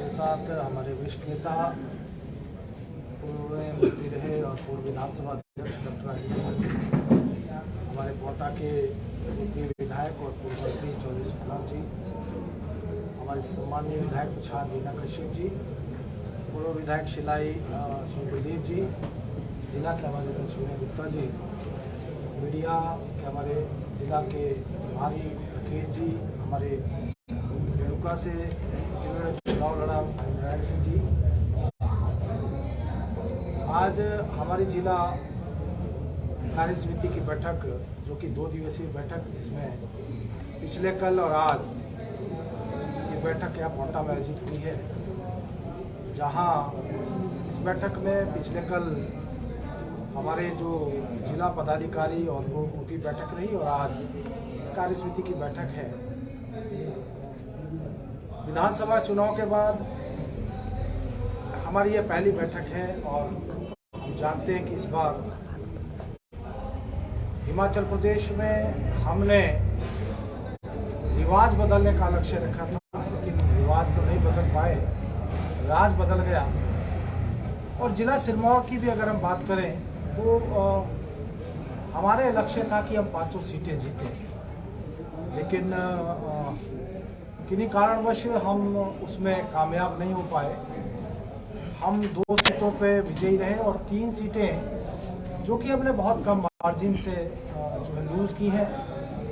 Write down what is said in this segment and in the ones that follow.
के साथ हमारे वरिष्ठ नेता, पूर्व मंत्री रहे और पूर्व विधानसभा अध्यक्ष डॉक्टर राजीव बिंदल जी, हमारे कोटा के विधायक और पूर्व मंत्री चौधरी सुखराम जी, हमारे सम्मानीय विधायक प्रसाद मीना कश्यप जी, पूर्व विधायक शिलाई श्री गुलदीप जी, जिला के हमारे लक्ष्मी गुप्ता जी, मीडिया के हमारे जिला के प्रभारी राकेश जी, हमारे रेणुका से जिन्होंने चुनाव लड़ा नारायण सिंह जी। आज हमारी जिला कार्य समिति की बैठक, जो कि 2 दिवसीय बैठक, इसमें पिछले कल और आज ये बैठक यहाँ कोटा में आयोजित हुई है, जहाँ इस बैठक में पिछले कल हमारे जो जिला पदाधिकारी और उनकी बैठक रही और आज कार्य समिति की बैठक है। विधानसभा चुनाव के बाद हमारी ये पहली बैठक है और हम जानते हैं कि इस बार हिमाचल प्रदेश में हमने रिवाज बदलने का लक्ष्य रखा था, लेकिन रिवाज तो नहीं बदल पाए, राज बदल गया। और जिला सिरमौर की भी अगर हम बात करें तो हमारे लक्ष्य था कि हम 5 सीटें जीतें, लेकिन किन्हीं कारणवश हम उसमें कामयाब नहीं हो पाए। हम 2 सीटों पे विजयी रहे और 3 सीटें जो कि हमने बहुत कम मार्जिन से जो है लूज की हैं।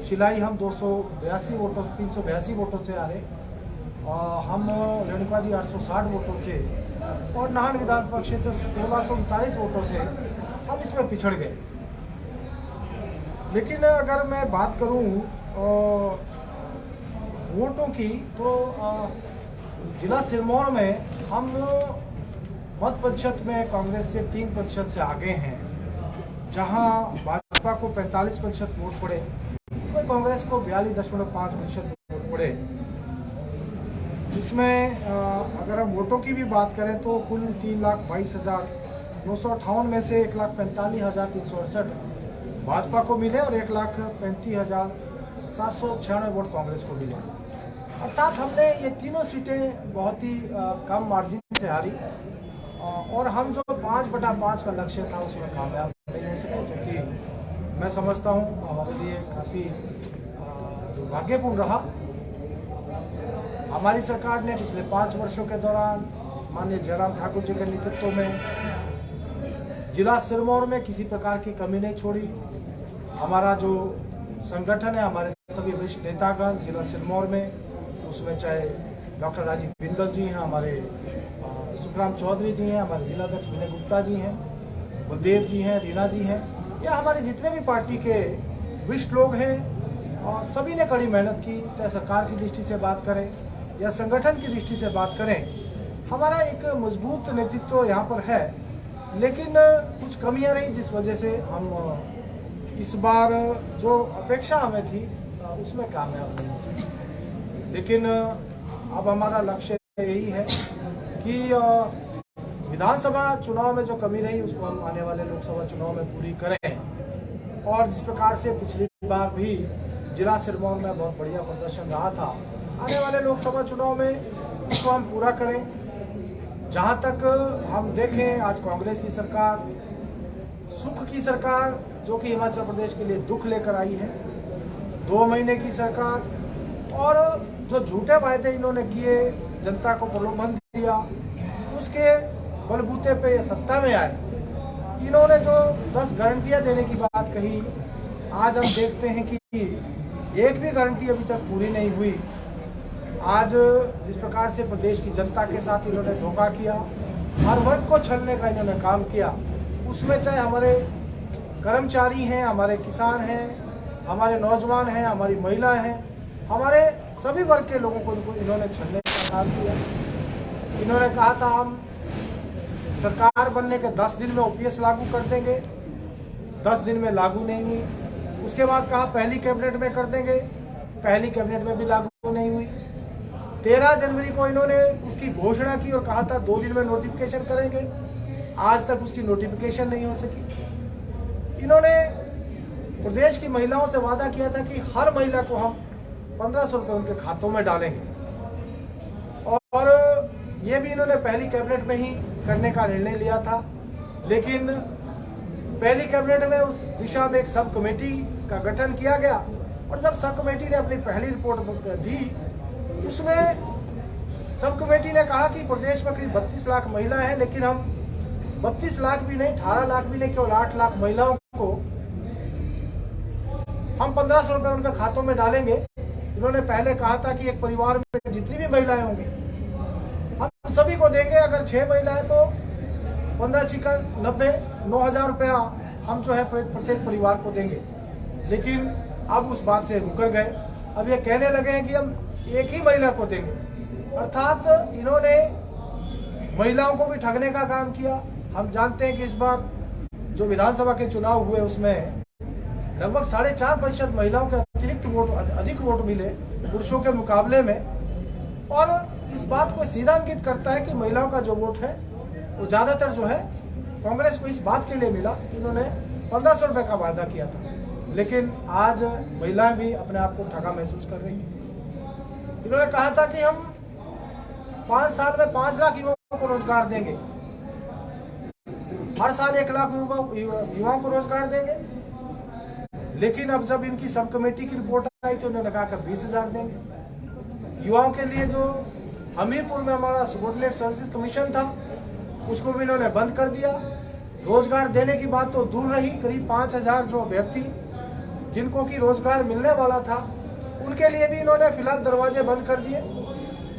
शिलाई हम 382 वोटों से हारे, हम रेणुका जी 860 वोटों से और नाहन विधानसभा क्षेत्र 1639 वोटों से हम इसमें पिछड़ गए। लेकिन अगर मैं बात करूं वोटों की, तो जिला सिरमौर में हम मत प्रतिशत में कांग्रेस से 3% से आगे हैं। जहां भाजपा को 45% वोट पड़े, तो कांग्रेस को 42.5% वोट पड़े। जिसमें अगर हम वोटों की भी बात करें तो कुल 3,22,958 में से 1,45,368 भाजपा को मिले और 1,35,796 वोट कांग्रेस को मिले। अर्थात हमने ये तीनों सीटें बहुत ही कम मार्जिन से हारी और हम जो 5/5 का लक्ष्य था उसमें कामयाब नहीं हो सके, जो कि मैं समझता हूँ हमारे लिए काफ़ी दुर्भाग्यपूर्ण रहा। हमारी सरकार ने पिछले 5 वर्षों के दौरान माननीय जयराम ठाकुर जी के नेतृत्व में जिला सिरमौर में किसी प्रकार की कमी नहीं छोड़ी। हमारा जो संगठन है, हमारे सभी वरिष्ठ नेतागण जिला सिरमौर में, उसमें चाहे डॉक्टर राजीव बिंदल जी हैं, हमारे सुखराम चौधरी जी हैं, हमारे जिलाध्यक्ष विनय गुप्ता जी हैं, बलदेव जी हैं, रीना जी हैं, या हमारे जितने भी पार्टी के वरिष्ठ लोग हैं, और सभी ने कड़ी मेहनत की। चाहे सरकार की दृष्टि से बात करें या संगठन की दृष्टि से बात करें, हमारा एक मजबूत नेतृत्व यहाँ पर है। लेकिन कुछ कमियां रही, जिस वजह से हम इस बार जो अपेक्षा हमें थी उसमें कामयाब नहीं हो सके। लेकिन अब हमारा लक्ष्य यही है कि विधानसभा चुनाव में जो कमी रही उसको हम आने वाले लोकसभा चुनाव में पूरी करें, और जिस प्रकार से पिछली बार भी जिला सिरमौर में बहुत बढ़िया प्रदर्शन रहा था, आने वाले लोकसभा चुनाव में उसको हम पूरा करें। जहां तक हम देखें, आज कांग्रेस की सरकार, सुख की सरकार, जो कि हिमाचल प्रदेश के लिए दुख लेकर आई है, 2 महीने की सरकार, और जो झूठे वायदे इन्होंने किए, जनता को प्रलोभन दिया, उसके बलबूते पे ये सत्ता में आए। इन्होंने जो 10 गारंटियां देने की बात कही, आज हम देखते हैं कि एक भी गारंटी अभी तक पूरी नहीं हुई। आज जिस प्रकार से प्रदेश की जनता के साथ इन्होंने धोखा किया, हर वर्ग को छलने का इन्होंने काम किया, उसमें चाहे हमारे कर्मचारी हैं, हमारे किसान हैं, हमारे नौजवान हैं, हमारी महिलाएं हैं, हमारे सभी वर्ग के लोगों को इन्होंने छलने का काम किया। इन्होंने कहा था हम सरकार बनने के 10 दिन में ओपीएस लागू कर देंगे, 10 दिन में लागू नहीं हुई। उसके बाद कहा पहली कैबिनेट में कर देंगे, पहली कैबिनेट में भी लागू नहीं हुई। 13 जनवरी को इन्होंने उसकी घोषणा की और कहा था 2 दिन में नोटिफिकेशन करेंगे, आज तक उसकी नोटिफिकेशन नहीं हो सकी। इन्होंने प्रदेश की महिलाओं से वादा किया था कि हर महिला को हम 1500 रुपये उनके खातों में डालेंगे, और ये भी इन्होंने पहली कैबिनेट में ही करने का निर्णय लिया था, लेकिन पहली कैबिनेट में उस दिशा में एक सब कमेटी का गठन किया गया और जब सब कमेटी ने अपनी पहली रिपोर्ट दी, उसमें सब कमेटी ने कहा कि प्रदेश में करीब 32 लाख महिला है, लेकिन हम 32 लाख भी नहीं, 18 लाख भी नहीं, केवल 8 लाख महिलाओं को हम 1500 रुपए उनके खातों में डालेंगे। इन्होंने पहले कहा था कि एक परिवार में जितनी भी महिलाएं होंगी हम सभी को देंगे। अगर 6 महिलाएं तो 15 छिका 90 9,000 रुपया हम जो है प्रत्येक परिवार को देंगे। लेकिन अब उस बात से मुकर गए। अब ये कहने लगे हैं कि हम एक ही महिला को देंगे, अर्थात इन्होंने महिलाओं को भी ठगने का काम किया। हम जानते हैं कि इस बार जो विधानसभा के चुनाव हुए उसमें लगभग 4.5% महिलाओं के अतिरिक्त वोट, अधिक वोट मिले पुरुषों के मुकाबले में, और इस बात को सीधा इंगित करता है कि महिलाओं का जो वोट है वो ज्यादातर जो है कांग्रेस को इस बात के लिए मिला कि इन्होंने 1500 रुपए का वादा किया था। लेकिन आज महिलाएं भी अपने आप को ठगा महसूस कर रही है। इन्होंने कहा था कि हम 5 साल में 5 लाख युवाओं को रोजगार देंगे, हर साल 1 लाख युवाओं को रोजगार देंगे। लेकिन अब जब इनकी सब कमेटी की रिपोर्ट आई तो उन्होंने कहा कि 20,000 देंगे। युवाओं के लिए जो हमीरपुर में हमारा सबॉर्डिनेट सर्विसेज कमीशन था उसको भी इन्होंने बंद कर दिया। रोजगार देने की बात तो दूर रही, करीब 5,000 जो अभ्यर्थी जिनको की रोजगार मिलने वाला था उनके लिए भी इन्होंने फिलहाल दरवाजे बंद कर दिए।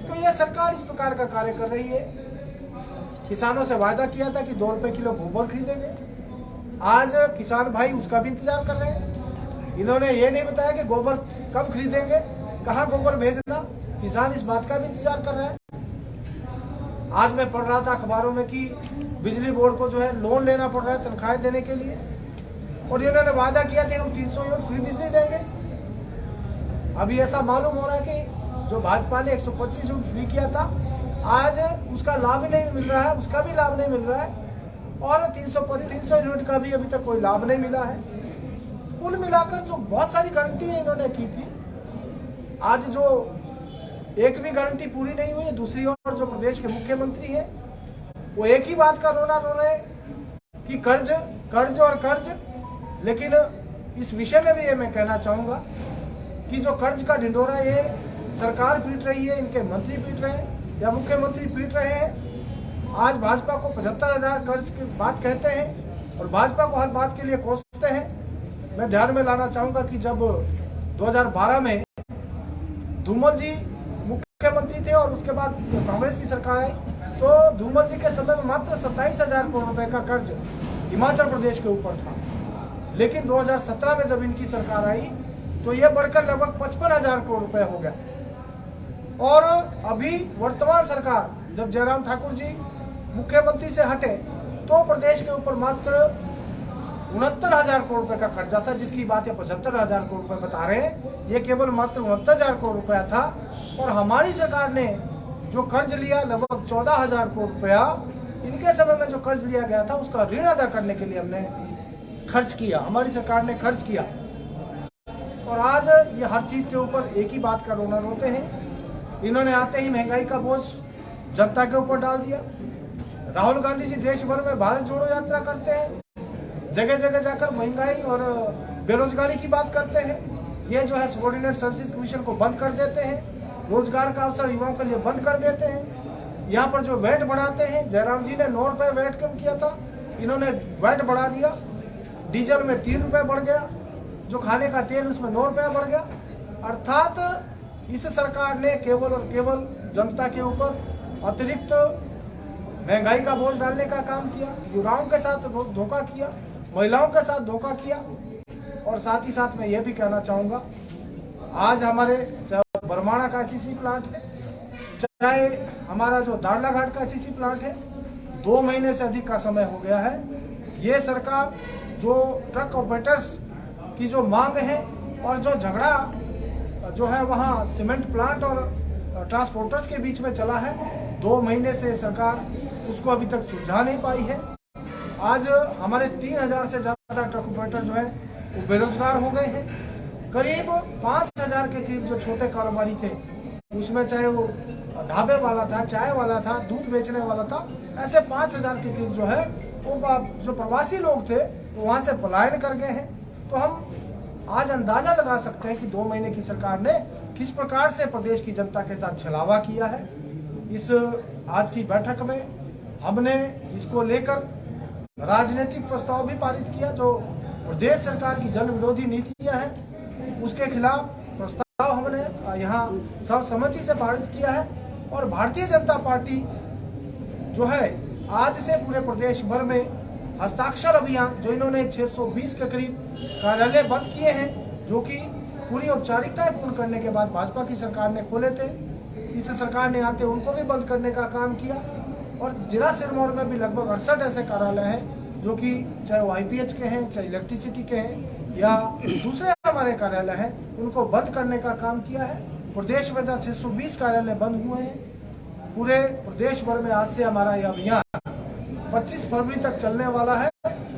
तो यह सरकार इस प्रकार का कार्य कर रही है। किसानों से वायदा किया था कि 2 रुपए किलो गोबर खरीदेंगे, आज किसान भाई उसका भी इंतजार कर रहे हैं। इन्होंने ये नहीं बताया कि गोबर कब खरीदेंगे, कहाँ गोबर भेजना, किसान इस बात का भी इंतजार कर रहे हैं। आज मैं पढ़ रहा था अखबारों में कि बिजली बोर्ड को जो है लोन लेना पड़ रहा है तनख्वाहें देने के लिए, और इन्होंने वादा किया था कि हम 300 यूनिट फ्री बिजली देंगे। अभी ऐसा मालूम हो रहा है कि जो भाजपा ने 125 यूनिट फ्री किया था आज उसका लाभ ही नहीं मिल रहा है, उसका भी लाभ नहीं मिल रहा है, और 300 यूनिट का भी अभी तक कोई लाभ नहीं मिला है। कुल मिलाकर जो बहुत सारी गारंटी इन्होंने की थी, आज जो एक भी गारंटी पूरी नहीं हुई। दूसरी ओर जो प्रदेश के मुख्यमंत्री है वो एक ही बात का रोना रो रहे हैं कि कर्ज कर्ज और कर्ज। लेकिन इस विषय में भी ये मैं कहना चाहूंगा कि जो कर्ज का ढिंढोरा ये सरकार पीट रही है, इनके मंत्री पीट रहे हैं या मुख्यमंत्री पीट रहे हैं। आज भाजपा को 75,000 कर्ज की बात कहते हैं और भाजपा को हर बात के लिए कोसते हैं। मैं ध्यान में लाना चाहूंगा कि जब 2012 में धूमल जी मुख्यमंत्री थे और उसके बाद कांग्रेस की सरकार आई तो धूमल जी के समय में मात्र 27,000 करोड़ रुपए का कर्ज हिमाचल प्रदेश के ऊपर था। लेकिन 2017 में जब इनकी सरकार आई तो यह बढ़कर लगभग 55,000 करोड़ रुपए हो गया। और अभी वर्तमान सरकार जब जयराम ठाकुर जी मुख्यमंत्री से हटे तो प्रदेश के ऊपर मात्र 69,000 करोड़ रुपए का कर्जा था, जिसकी बात ये 75,000 करोड़ रुपए बता रहे हैं। ये केवल मात्र 69,000 करोड़ रुपया था। और हमारी सरकार ने जो कर्ज लिया लगभग 14,000 करोड़ रुपया इनके समय में जो कर्ज लिया गया था उसका ऋण अदा करने के लिए हमने खर्च किया, हमारी सरकार ने खर्च किया। और आज ये हर चीज के ऊपर एक ही बात का रोना रोते हैं। इन्होंने आते ही महंगाई का बोझ जनता के ऊपर डाल दिया। राहुल गांधी जी देश भर में भारत जोड़ो यात्रा करते हैं, जगह जगह जाकर महंगाई और बेरोजगारी की बात करते हैं। ये जो है सबॉर्डिनेट सर्विसेज कमीशन को बंद कर देते हैं, रोजगार का अवसर युवाओं के लिए बंद कर देते हैं। यहाँ पर जो वैट बढ़ाते हैं, जयराम जी ने 9 रुपए वैट कम किया था, इन्होंने वैट बढ़ा दिया। डीजल में 3 रुपए बढ़ गया, जो खाने का तेल उसमें 9 रुपया बढ़ गया। अर्थात इस सरकार ने केवल और केवल जनता के ऊपर अतिरिक्त महंगाई का बोझ डालने का काम किया, युवाओं के साथ धोखा किया, महिलाओं के साथ धोखा किया। और साथ ही साथ मैं ये भी कहना चाहूंगा, आज हमारे चाहे बरमाणा का एसईसी प्लांट है, चाहे हमारा जो दाड़ला घाट का एसईसी प्लांट है, 2 महीने से अधिक का समय हो गया है। ये सरकार जो ट्रक ऑपरेटर्स की जो मांग है और जो झगड़ा जो है वहाँ सीमेंट प्लांट और ट्रांसपोर्टर्स के बीच में चला है, 2 महीने से सरकार उसको अभी तक सुलझा नहीं पाई है। आज हमारे 3,000 से ज्यादा ट्रक ऑपरेटर जो है वो बेरोजगार हो गए हैं। करीब 5,000 के करीब जो छोटे कारोबारी थे उसमें चाहे वो ढाबे वाला था, चाय वाला था, दूध बेचने वाला था, ऐसे 5000 के करीब जो है वो जो प्रवासी लोग थे वो वहां से पलायन कर गए हैं। तो हम आज अंदाजा लगा सकते हैं कि 2 महीने की सरकार ने किस प्रकार से प्रदेश की जनता के साथ छलावा किया है। इस आज की बैठक में हमने इसको लेकर राजनीतिक प्रस्ताव भी पारित किया। जो प्रदेश सरकार की जन विरोधी नीतियां हैं उसके खिलाफ प्रस्ताव हमने यहाँ सर्वसम्मति से पारित किया है। और भारतीय जनता पार्टी जो है आज से पूरे प्रदेश भर में हस्ताक्षर अभियान, जो इन्होंने 620 के करीब कार्यालय बंद किए हैं, जो कि पूरी औपचारिकताएं पूर्ण करने के बाद भाजपा की सरकार ने खोले थे, इस सरकार ने आते उनको भी बंद करने का काम किया। और जिला सिरमौर में भी लगभग 68 ऐसे कार्यालय हैं जो कि चाहे वो IPH के हैं, चाहे इलेक्ट्रिसिटी के हैं या दूसरे हमारे कार्यालय हैं, उनको बंद करने का काम किया है। प्रदेश में जहाँ 620 कार्यालय बंद हुए हैं, पूरे प्रदेश भर में आज से हमारा यह अभियान 25 फरवरी तक चलने वाला है।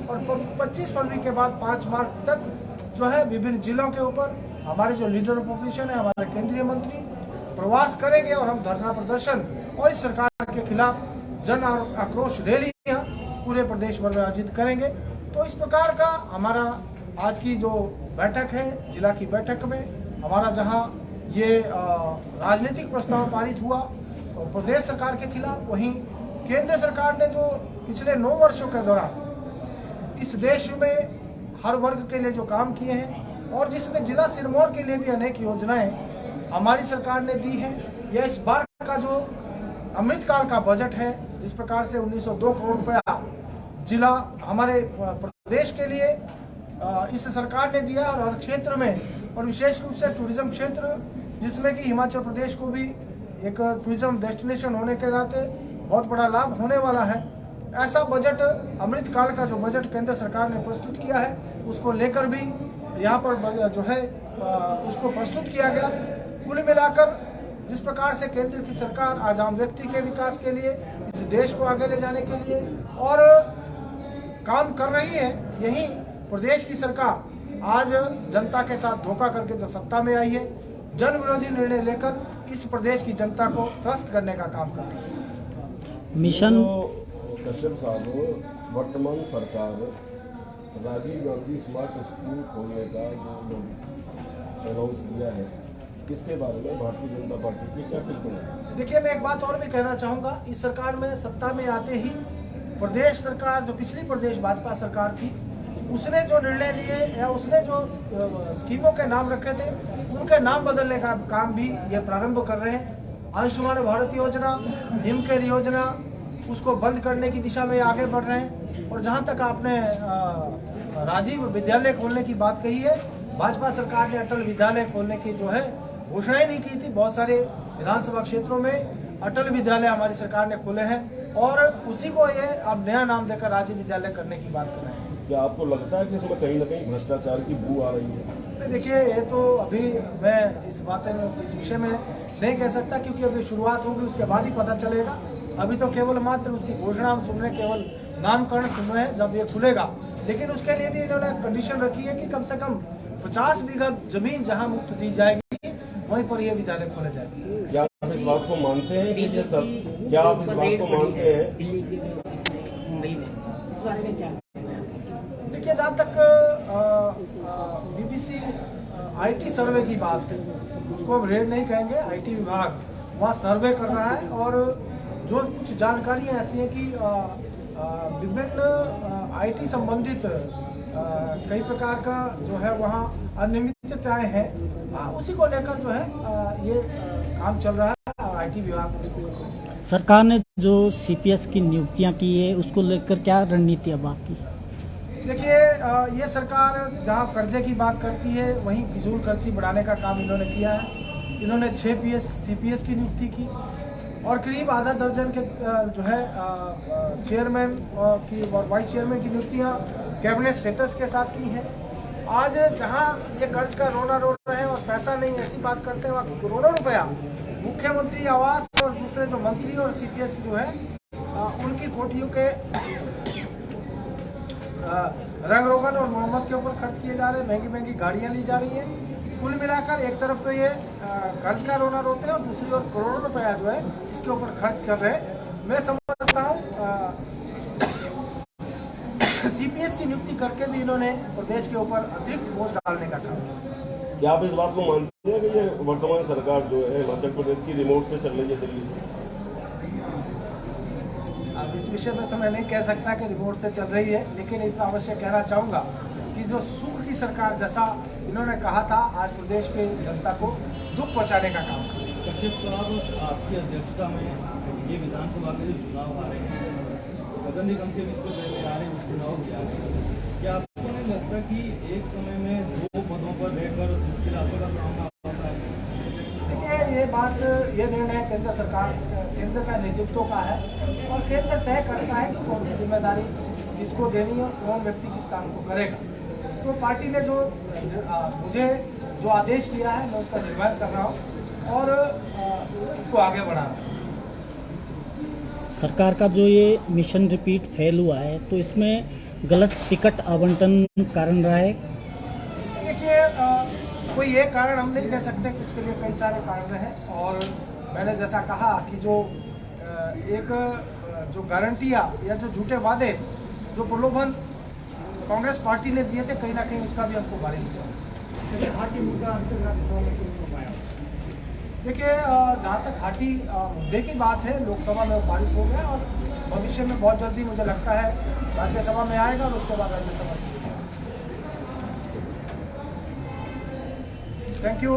और 25 फरवरी के बाद 5 मार्च तक जो है विभिन्न जिलों के ऊपर हमारे जो लीडर ऑफ ऑपोजिशन है, हमारे केंद्रीय मंत्री प्रवास करेंगे और हम धरना प्रदर्शन और इस सरकार के खिलाफ जन आक्रोश रैलियां पूरे प्रदेश भर में आयोजित करेंगे। तो इस प्रकार का हमारा आज की जो बैठक है, जिला की बैठक में हमारा जहां ये राजनीतिक प्रस्ताव पारित हुआ तो प्रदेश सरकार के खिलाफ, वहीं केंद्र सरकार ने जो पिछले 9 वर्षों के दौरान इस देश में हर वर्ग के लिए जो काम किए हैं और जिसमें जिला सिरमौर के लिए भी अनेक योजनाएं हमारी सरकार ने दी है। यह इस बार का जो अमृतकाल का बजट है, जिस प्रकार से 1902 करोड़ रुपया जिला हमारे प्रदेश के लिए इस सरकार ने दिया और हर क्षेत्र में, और विशेष रूप से टूरिज्म क्षेत्र जिसमें कि हिमाचल प्रदेश को भी एक टूरिज्म डेस्टिनेशन होने के नाते बहुत बड़ा लाभ होने वाला है। ऐसा बजट अमृतकाल का जो बजट केंद्र सरकार ने प्रस्तुत किया है उसको लेकर भी यहाँ पर जो है उसको प्रस्तुत किया गया। कुल मिलाकर जिस प्रकार से केंद्र की सरकार आज आम व्यक्ति के विकास के लिए, इस देश को आगे ले जाने के लिए और काम कर रही है, यही प्रदेश की सरकार आज जनता के साथ धोखा करके जो सत्ता में आई है, जन विरोधी निर्णय लेकर इस प्रदेश की जनता को त्रस्त करने का काम कर रही है। मिशन कश्यप साहब, वर्तमान सरकार राजीव गांधी स्मार्ट स्कूल खोलने का जो अनाउंस किया है, इसके बारे में भारतीय जनता पार्टी की क्या टिप्पणी है? देखिए, मैं एक बात और भी कहना चाहूँगा। इस सरकार में सत्ता में आते ही प्रदेश सरकार, जो पिछली प्रदेश भाजपा सरकार थी, उसने जो निर्णय लिए या उसने जो स्कीमों के नाम रखे थे उनके नाम बदलने का काम भी ये प्रारंभ कर रहे हैं। आयुष्मान भारत योजना, हिमकेयर योजना, उसको बंद करने की दिशा में आगे बढ़ रहे हैं। और जहाँ तक आपने राजीव विद्यालय खोलने की बात कही है, भाजपा सरकार ने अटल विद्यालय खोलने की जो है घोषणा ही नहीं की थी। बहुत सारे विधानसभा क्षेत्रों में अटल विद्यालय हमारी सरकार ने खोले हैं और उसी को ये अब नया नाम देकर राजीव विद्यालय करने की बात कर रहे हैं। क्या आपको लगता है कि इसमें कहीं न कहीं भ्रष्टाचार की बू आ रही है? देखिए, ये तो अभी मैं इस विषय में नहीं कह सकता, क्योंकि अभी शुरुआत होगी, उसके बाद ही पता चलेगा। अभी तो केवल मात्र उसकी घोषणा हम सुन रहे, केवल नामकरण सुन रहे हैं। जब ये खुलेगा, लेकिन उसके लिए भी इन्होंने कंडीशन रखी है कि कम से कम 50 बीघा जमीन जहाँ मुफ्त दी जाएगी वहीं पर ये विद्यालय खोले जाएंगे। क्या आप इस बात को मानते हैं कि ये सब, क्या आप इस बात को मानते हैं? देखिए, जहाँ तक BBC IT सर्वे की बात है, उसको हम रेड नहीं कहेंगे, IT विभाग वहाँ सर्वे कर रहा है और जो कुछ जानकारियाँ ऐसी हैं कि विभिन्न IT संबंधित कई प्रकार का जो है वहाँ अनियमितताएं हैं, उसी को लेकर जो है ये काम चल रहा है IT विभाग। सरकार ने जो CPS की नियुक्तियां की है उसको लेकर क्या रणनीति अब आपकी? देखिए, ये सरकार जहाँ कर्जे की बात करती है वहीं फिजूल खर्ची बढ़ाने का काम इन्होंने किया है। इन्होंने 6 CPS की नियुक्ति की और करीब आधा दर्जन के जो है चेयरमैन की और वाइस चेयरमैन की नियुक्तियाँ कैबिनेट स्टेटस के साथ की हैं। आज जहां ये कर्ज का रोना रो रहे हैं और पैसा नहीं, ऐसी बात करते हैं, वहाँ करोड़ों रुपया मुख्यमंत्री आवास और दूसरे जो मंत्री और CPS जो है उनकी कोठियों के रंग रोगन और मोहम्मद के ऊपर खर्च किए जा रहे हैं। महंगी महंगी गाड़ियाँ ली जा रही हैं कुल मिलाकर एक तरफ तो ये कर्ज का रोना रोते हैं और दूसरी ओर करोड़ों रुपया जो है इसके ऊपर खर्च कर रहे हैं। मैं समझता हूँ सीपीएस की नियुक्ति करके भी इन्होंने प्रदेश के ऊपर अतिरिक्त बोझ डालने का काम किया। क्या आप इस बात को मानते हैं कि ये वर्तमान सरकार जो है हिमाचल प्रदेश की रिमोट से चल रही है दिल्ली से? अब इस विषय में तो मैं नहीं कह सकता कि रिमोट से चल रही है, लेकिन इतना अवश्य कहना चाहूँगा कि जो सुख की सरकार जैसा इन्होंने कहा था, आज प्रदेश के जनता को दुख पहुँचाने का काम कर रही है। कश्यप साहब, आपकी अध्यक्षता में ये विधानसभा के जो चुनाव आ रहे हैं, नगर निगम के भी इससे पहले आ रहे हैं, चुनाव भी आ रहे हैं, क्या आपको नहीं लगता कि एक समय में 2 पदों पर रहकर मुश्किलातों का सामना होता है? देखिए, ये निर्णय केंद्र सरकार, केंद्र का नेतृत्व का है और केंद्र तय करता है कि कौन सी जिम्मेदारी किसको देनी है और कौन व्यक्ति किस काम को करेगा। तो पार्टी ने जो मुझे जो आदेश दिया है, मैं उसका निर्वहन कर रहा हूँ और उसको आगे बढ़ा रहा हूँ। सरकार का जो ये मिशन रिपीट फेल हुआ है, तो इसमें गलत टिकट आवंटन कारण रहा है? देखिए, कोई एक कारण हम नहीं कह सकते कि उसके लिए कई सारे कारण हैं और मैंने जैसा कहा कि जो जो गारंटियाँ या जो झूठे वादे, जो प्रलोभन कांग्रेस पार्टी ने दिए थे, कहीं ना कहीं उसका भी हमको भारी नुकसान। चलिए, हाटी मुद्दा देखिए, जहाँ तक हाटी मुद्दे की बात है, लोकसभा में पारित हो गया और भविष्य में बहुत जल्दी मुझे लगता है राज्यसभा में आएगा और उसके बाद राज्यसभा से। Thank you.